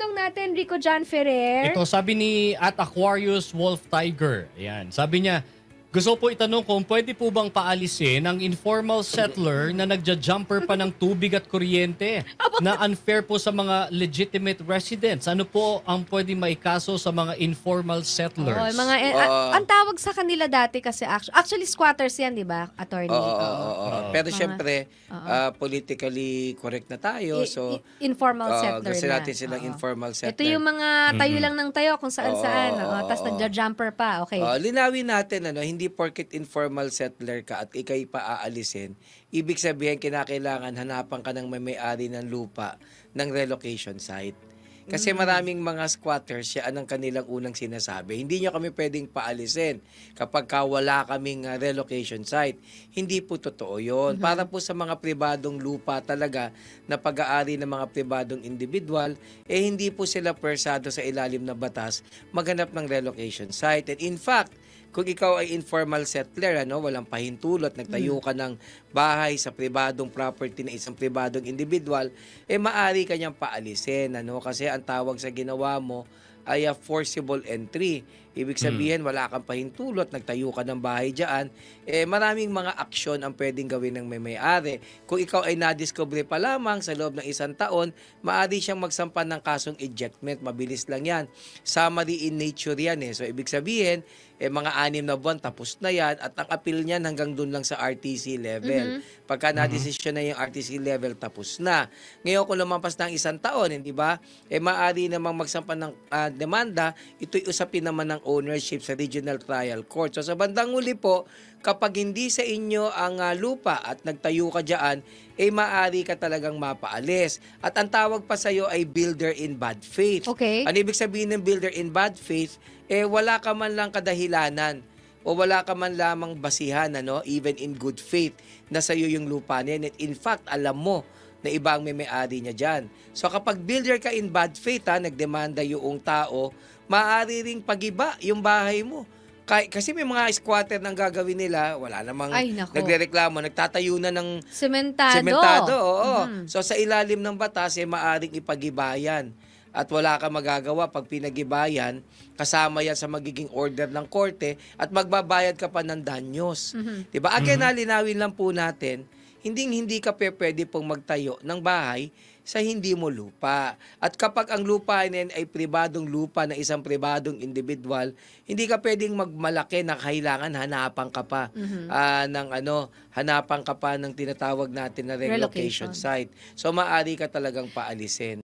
tanong natin, Rico John Ferrer. Ito, sabi ni at Aquarius Wolf Tiger. Ayan, sabi niya, gusto po itanong kung pwede po bang paalisin ang informal settler na nagja-jumper pa ng tubig at kuryente na unfair po sa mga legitimate residents. Ano po ang pwede maikaso sa mga informal settlers? Oh, mga, ang tawag sa kanila dati kasi actually squatters yan, di ba, attorney? Pero syempre, politically correct na tayo. So, informal settler gusto na. natin silang informal settler. Ito yung mga tayo lang ng tayo kung saan-saan. Tapos nagja-jumper pa. Okay. Linawin natin, hindi porket informal settler ka at ikay pa aalisin, ibig sabihin kinakailangan hanapan ka ng may-ari ng lupa ng relocation site. Kasi maraming mga squatters, yan ang kanilang unang sinasabi. Hindi nyo kami pwedeng paalisin kapag wala kaming relocation site. Hindi po totoo yun. Para po sa mga pribadong lupa talaga na pag-aari ng mga pribadong individual, hindi po sila persado sa ilalim ng batas maghanap ng relocation site. And in fact, kung ikaw ay informal settler, walang pahintulot, nagtayo ka ng bahay sa pribadong property ng isang pribadong individual, maaari ka niyang paalisin, kasi ang tawag sa ginawa mo ay forcible entry. Ibig sabihin, wala kang pahintulot, nagtayo ka ng bahay dyan, maraming mga aksyon ang pwedeng gawin ng may-ari. Kung ikaw ay nadiscover pa lamang sa loob ng 1 taon, maaari siyang magsampan ng kasong ejectment. Mabilis lang yan. Summary in nature yan. So, ibig sabihin, mga 6 na buwan, tapos na yan. At ang appeal niyan hanggang dun lang sa RTC level. Pagka na-desisyon na yung RTC level, tapos na. Ngayon, kung lumampas ng 1 taon, hindi ba? Maaari namang magsampan ng demanda. Ito'y usapin naman ng ownership sa Regional Trial Court. So sa bandang huli po, kapag hindi sa inyo ang lupa at nagtayo ka dyan, maaari ka talagang mapaalis. At ang tawag pa sa'yo ay builder in bad faith. Okay. Ano ibig sabihin ng builder in bad faith? Wala ka man lang kadahilanan o wala ka man lamang basihan, even in good faith, na sa'yo yung lupa niya. And in fact, alam mo na iba ang may-ari niya dyan. So kapag builder ka in bad faith, nagdemanda yung tao, maaari ring pagiba yung bahay mo. Kasi may mga squatter nang gagawin nila, wala namang nagrereklamo, nagtatayo na ng sementado. So sa ilalim ng batas, maaring ipagibayan. At wala ka magagawa pag pinagibayan, kasama yan sa magiging order ng korte at magbabayad ka pa ng danyos. Diba? Again, linawin lang po natin, hindi ka pwede pong magtayo ng bahay sa hindi mo lupa. At kapag ang lupa niyan ay pribadong lupa na isang pribadong individual, hindi ka pwedeng magmalaki na kailangan hanapan ka pa hanapan ka pa ng tinatawag natin na relocation site. So maaari ka talagang paalisin.